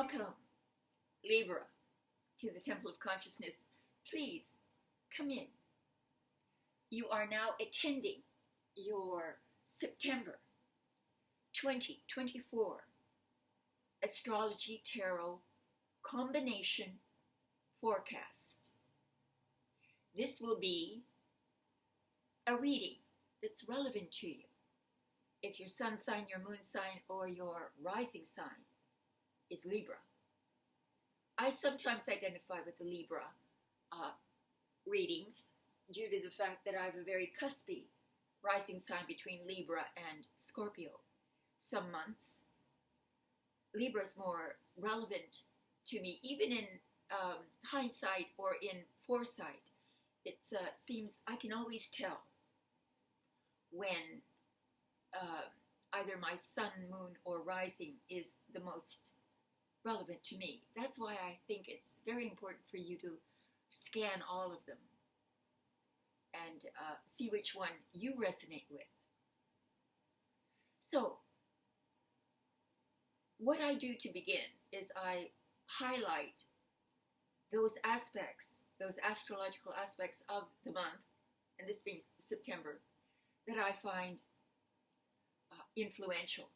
Welcome, Libra, to the Temple of Consciousness. Please come in. You are now attending your September 2024 Astrology Tarot Combination Forecast. This will be a reading that's relevant to you. If your sun sign, your moon sign, or your rising sign is Libra. I sometimes identify with the Libra readings due to the fact that I have a very cuspy rising sign between Libra and Scorpio. Some months, Libra is more relevant to me, even in hindsight or in foresight. It seems I can always tell when either my sun, moon, or rising is the most relevant to me. That's why I think it's very important for you to scan all of them and see which one you resonate with. So, what I do to begin is I highlight those aspects, those astrological aspects of the month, and this being September, that I find influential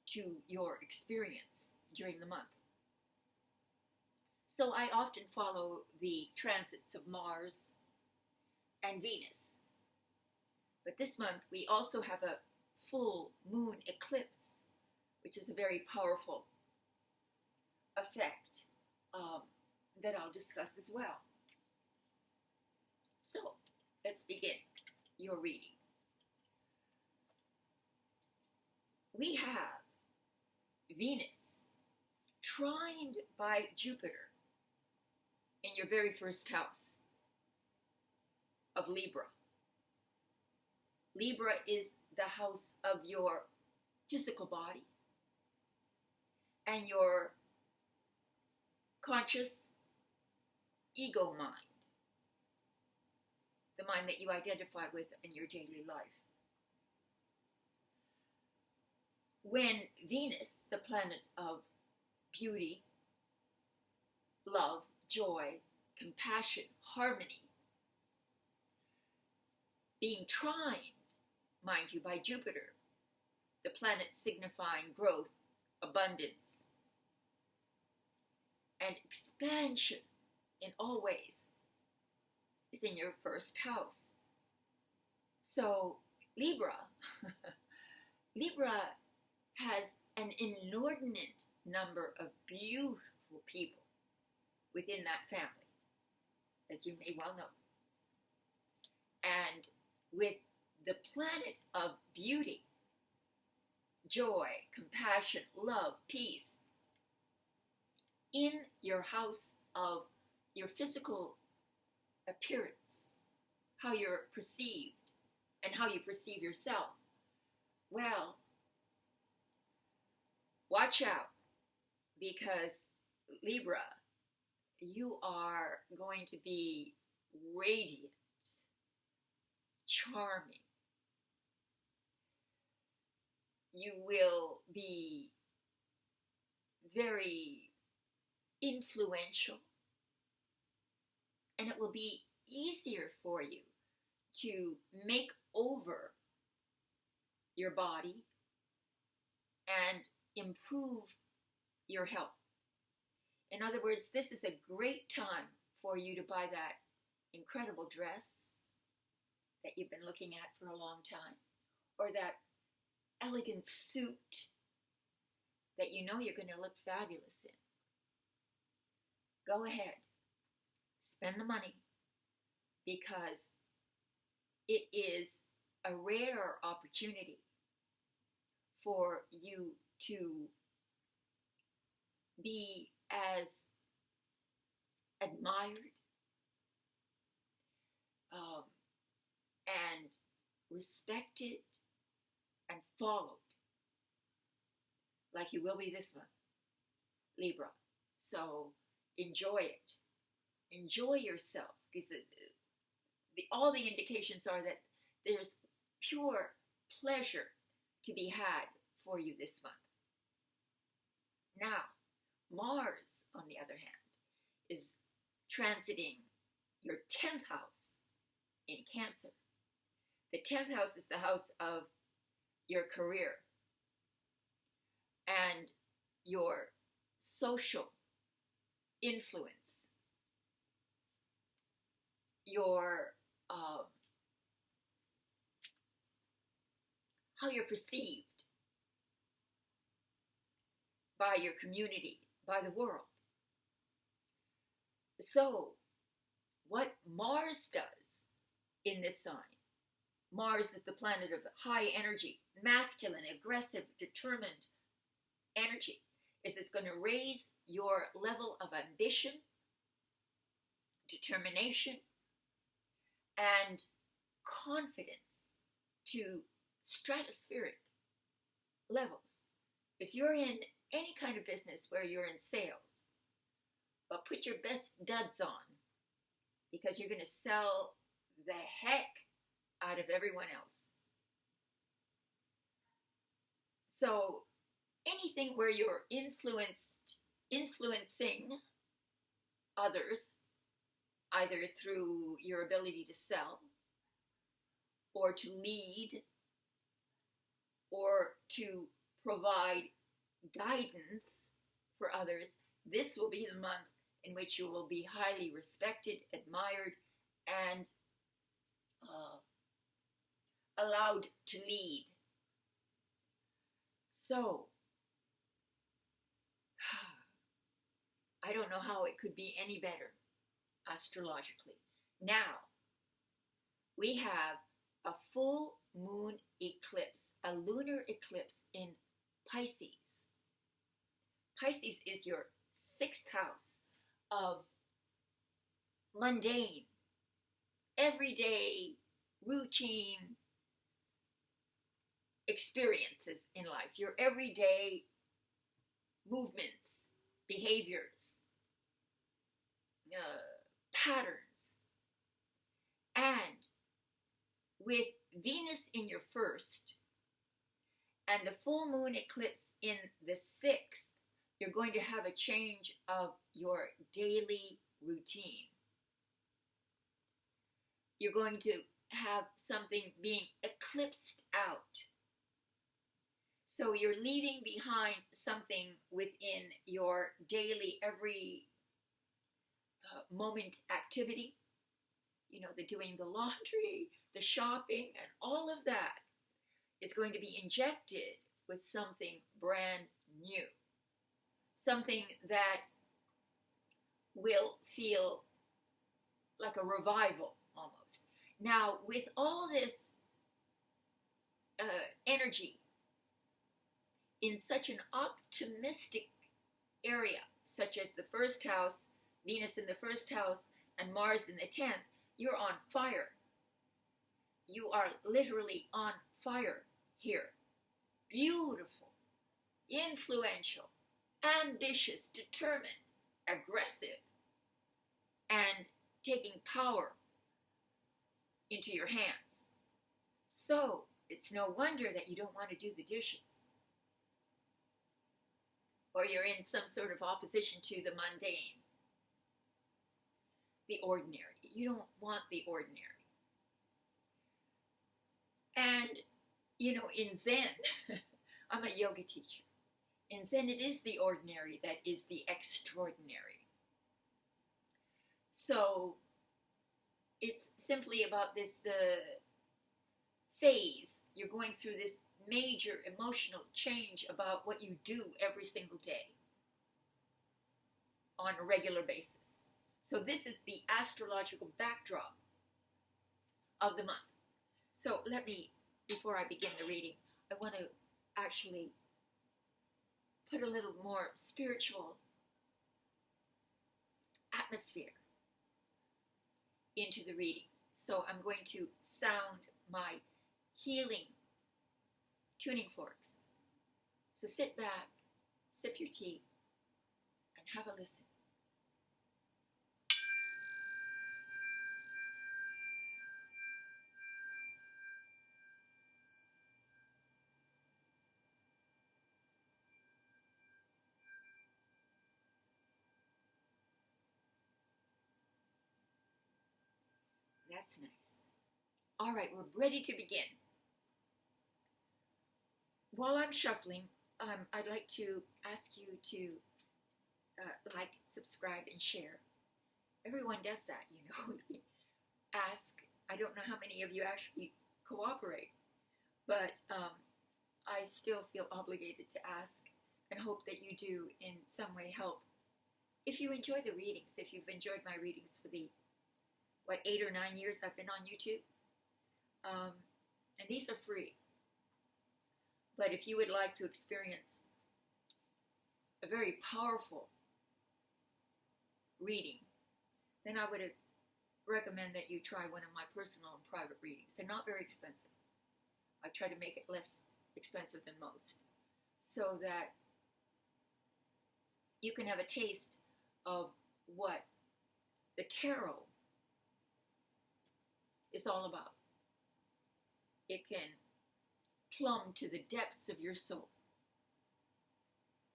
to your experience during the month. So I often follow the transits of Mars and Venus. But this month we also have a full moon eclipse, which is a very powerful effect that I'll discuss as well. So let's begin your reading. We have Venus trined by Jupiter in your very first house of Libra. Libra is the house of your physical body and your conscious ego mind, the mind that you identify with in your daily life. When Venus, the planet of beauty, love, joy, compassion, harmony, being trined, mind you, by Jupiter, the planet signifying growth, abundance, and expansion in all ways, is in your first house. So Libra, Libra has an inordinate number of beautiful people within that family, as you may well know. And with the planet of beauty, joy, compassion, love, peace, in your house of your physical appearance, how you're perceived and how you perceive yourself, well, watch out, because Libra, you are going to be radiant, charming. You will be very influential, and it will be easier for you to make over your body and improve your health. In other words, this is a great time for you to buy that incredible dress that you've been looking at for a long time, or that elegant suit that you know you're going to look fabulous in. Go ahead, spend the money, because it is a rare opportunity for you to be as admired and respected and followed like you will be this month, Libra. So enjoy it. Enjoy yourself, because all the indications are that there's pure pleasure to be had for you this month. Now, Mars, on the other hand, is transiting your 10th house in Cancer. The 10th house is the house of your career and your social influence, your how you're perceived by your community, by the world. So, what Mars does in this sign, Mars is the planet of high energy, masculine, aggressive, determined energy, is it's going to raise your level of ambition, determination, and confidence to stratospheric levels. If you're in any kind of business where you're in sales, but put your best duds on, because you're going to sell the heck out of everyone else. So anything where you're influencing others, either through your ability to sell, or to lead, or to provide guidance for others, this will be the month in which you will be highly respected, admired, and allowed to lead. So, I don't know how it could be any better astrologically. Now, we have a full moon eclipse, a lunar eclipse in Pisces. Pisces is your 6th house of mundane, everyday, routine experiences in life, your everyday movements, behaviors, patterns. And with Venus in your 1st and the full moon eclipse in the 6th, you're going to have a change of your daily routine. You're going to have something being eclipsed out. So you're leaving behind something within your daily, every moment activity. You know, the doing the laundry, the shopping, and all of that is going to be injected with something brand new. Something that will feel like a revival almost. Now, with all this energy in such an optimistic area, such as the 1st house, Venus in the 1st house, and Mars in the 10th, you're on fire. You are literally on fire here. Beautiful, influential, ambitious, determined, aggressive, and taking power into your hands. So it's no wonder that you don't want to do the dishes, or you're in some sort of opposition to the mundane, the ordinary. You don't want the ordinary. And, you know, in Zen, I'm a yoga teacher. In Zen, it is the ordinary that is the extraordinary. So it's simply about this phase. You're going through this major emotional change about what you do every single day on a regular basis. So this is the astrological backdrop of the month. So let me, before I begin the reading, I want to actually put a little more spiritual atmosphere into the reading. So I'm going to sound my healing tuning forks. So sit back, sip your tea, and have a listen. That's nice. All right, we're ready to begin. While I'm shuffling, I'd like to ask you to like, subscribe, and share. Everyone does that, you know. Ask. I don't know how many of you actually cooperate, but I still feel obligated to ask and hope that you do in some way help. If you enjoy the readings, if you've enjoyed my readings for the, 8 or 9 years I've been on YouTube, and these are free. But if you would like to experience a very powerful reading, then I would recommend that you try one of my personal and private readings. They're not very expensive. I try to make it less expensive than most, so that you can have a taste of what the tarot is all about. It can plumb to the depths of your soul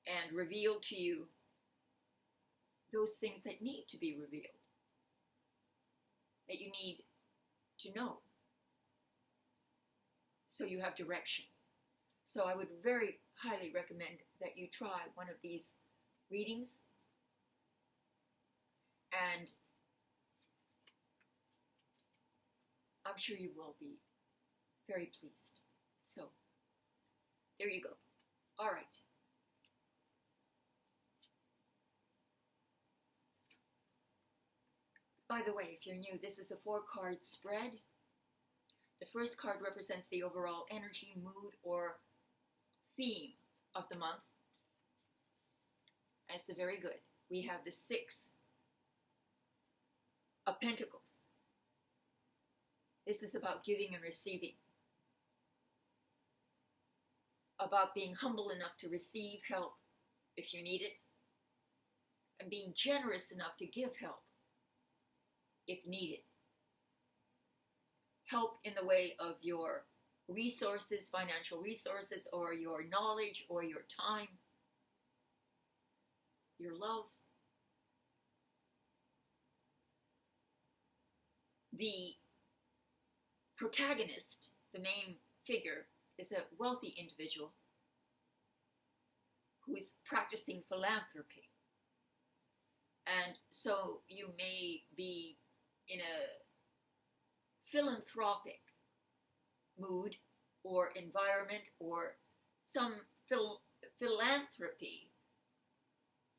and reveal to you those things that need to be revealed, that you need to know, so you have direction. So I would very highly recommend that you try one of these readings, and I'm sure you will be very pleased. So there you go. All right. By the way, if you're new, this is a 4-card spread. The first card represents the overall energy, mood, or theme of the month. That's very good. We have the 6 of Pentacles. This is about giving and receiving, about being humble enough to receive help if you need it, and being generous enough to give help if needed. Help in the way of your resources, financial resources, or your knowledge, or your time, your love. The protagonist, the main figure, is a wealthy individual who is practicing philanthropy. And so you may be in a philanthropic mood or environment, or some philanthropy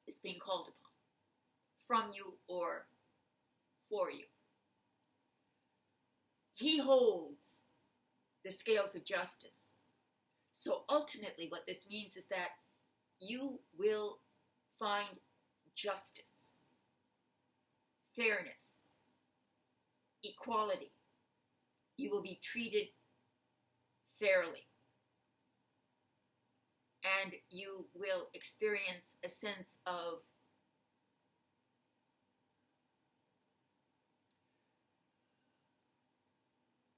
is being called upon from you or for you. He holds the scales of justice. So ultimately what this means is that you will find justice, fairness, equality. You will be treated fairly. And you will experience a sense of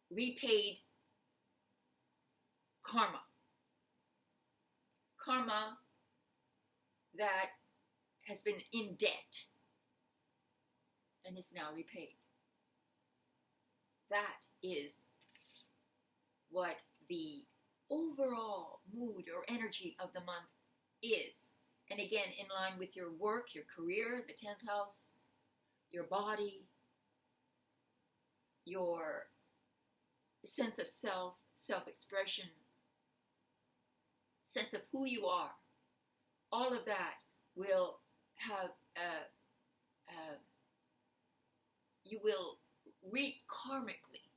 repaid karma. Karma that has been in debt and is now repaid. That is what the overall mood or energy of the month is. And again, in line with your work, your career, the 10th house, your body, your sense of self, self-expression, sense of who you are. All of that will have you will reap karmically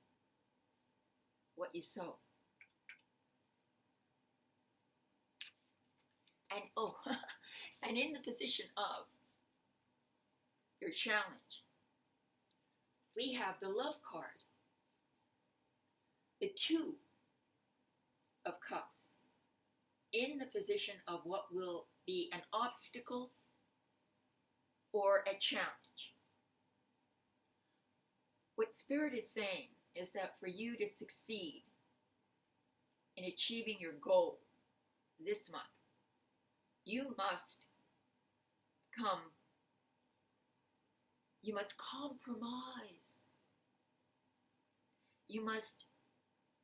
what you sow. And and in the position of your challenge, we have the Love card, the 2 of Cups, in the position of what will be an obstacle or a challenge. What Spirit is saying is that for you to succeed in achieving your goal this month, you must compromise You must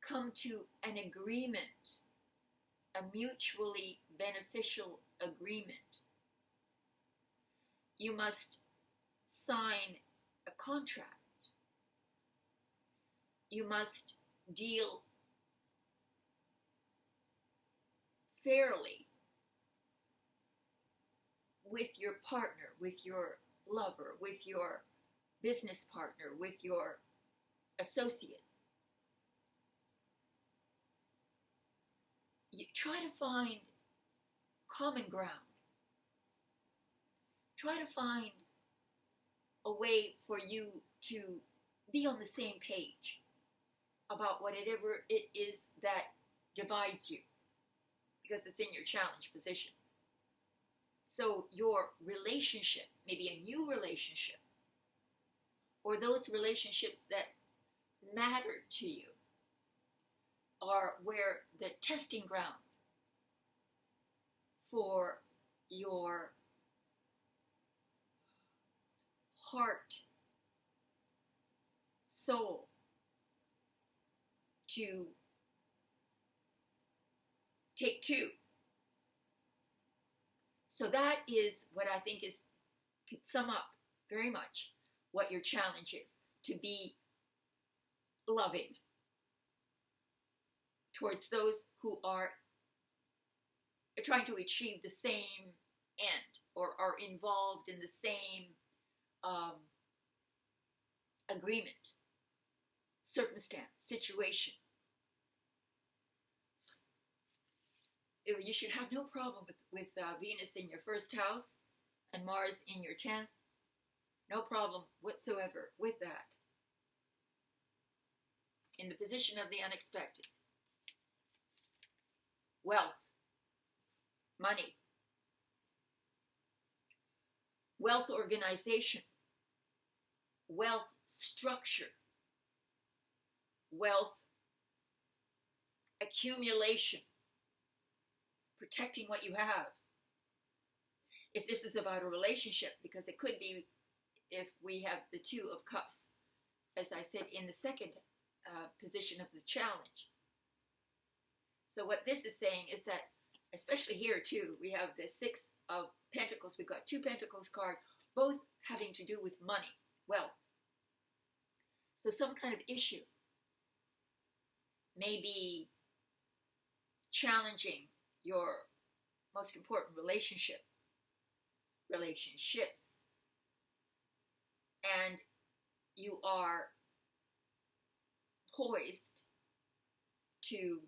come to an agreement, a mutually beneficial agreement. You must sign a contract. You must deal fairly with your partner, with your lover, with your business partner, with your associate. You try to find common ground. Try to find a way for you to be on the same page about whatever it is that divides you, because it's in your challenge position. So your relationship, maybe a new relationship, or those relationships that matter to you, are where the testing ground for your heart, soul, to take two. So that is what I think could sum up very much what your challenge is: to be loving towards those who are trying to achieve the same end, or are involved in the same agreement, circumstance, situation. You should have no problem with Venus in your first house and Mars in your 10th. No problem whatsoever with that. In the position of the unexpected. Wealth, money, wealth organization, wealth structure, wealth accumulation, protecting what you have. If this is about a relationship, because it could be if we have the Two of Cups, as I said, in the second position of the challenge. So what this is saying is that, especially here too, we have the Six of Pentacles. We've got two Pentacles card, both having to do with money, wealth. So some kind of issue may be challenging your most important relationships, and you are poised to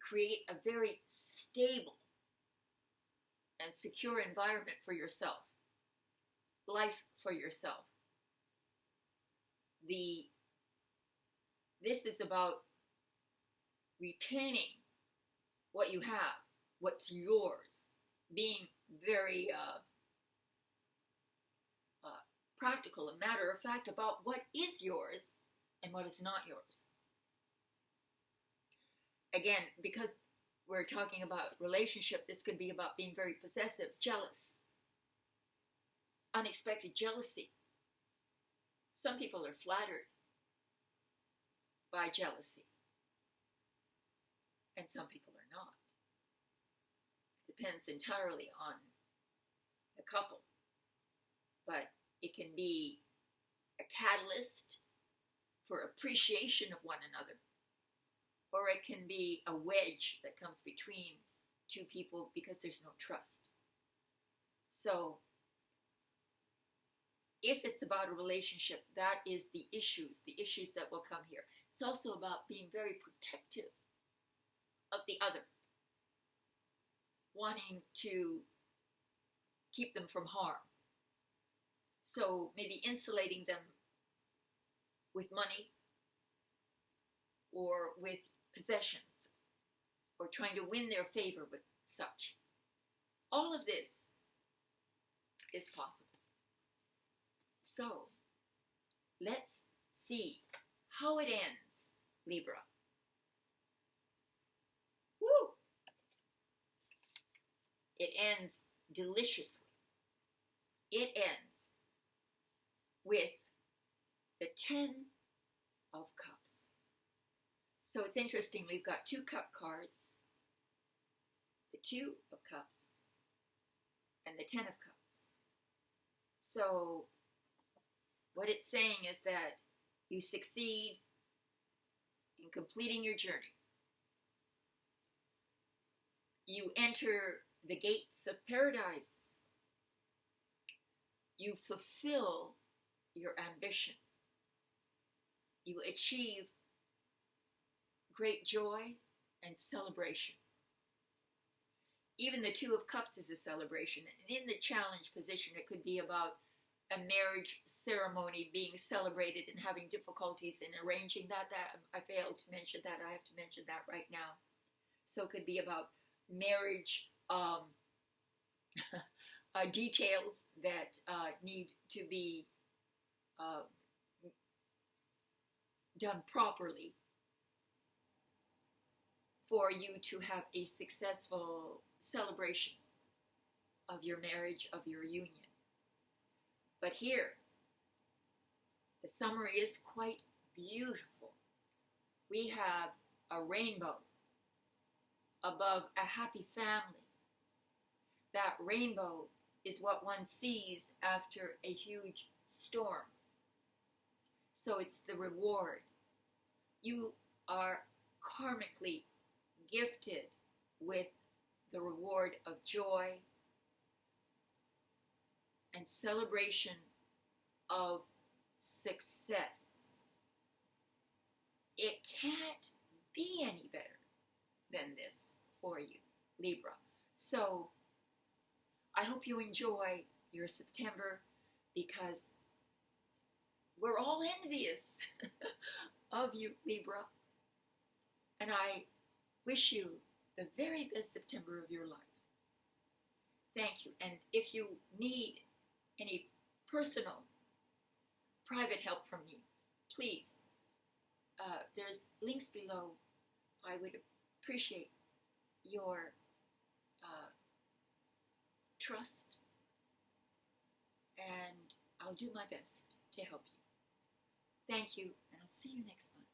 create a very stable and secure environment for yourself, life for yourself. This is about retaining what you have, what's yours, being very practical and matter of fact about what is yours and what is not yours. Again, because we're talking about relationship, this could be about being very possessive, jealous, unexpected jealousy. Some people are flattered by jealousy, and some people are not. It depends entirely on the couple, but it can be a catalyst for appreciation of one another, or it can be a wedge that comes between two people because there's no trust. So if it's about a relationship, that is the issues that will come here. It's also about being very protective of the other, wanting to keep them from harm. So maybe insulating them with money or with possessions, or trying to win their favor with such. All of this is possible. So let's see how it ends, Libra. Woo! It ends deliciously. It ends with the 10 of Cups. So it's interesting, we've got 2 cup cards, the 2 of Cups, and the 10 of Cups. So what it's saying is that you succeed in completing your journey. You enter the gates of paradise. You fulfill your ambition. You achieve great joy and celebration. Even the 2 of Cups is a celebration. And in the challenge position, it could be about a marriage ceremony being celebrated and having difficulties in arranging that. I failed to mention that. I have to mention that right now. So it could be about marriage details that need to be done properly for you to have a successful celebration of your marriage, of your union. But here, the summary is quite beautiful. We have a rainbow above a happy family. That rainbow is what one sees after a huge storm. So it's the reward. You are karmically gifted with the reward of joy and celebration of success. It can't be any better than this for you, Libra. So I hope you enjoy your September, because we're all envious of you, Libra. And I wish you the very best September of your life. Thank you. And if you need any personal, private help from me, please, there's links below. I would appreciate your trust, and I'll do my best to help you. Thank you, and I'll see you next month.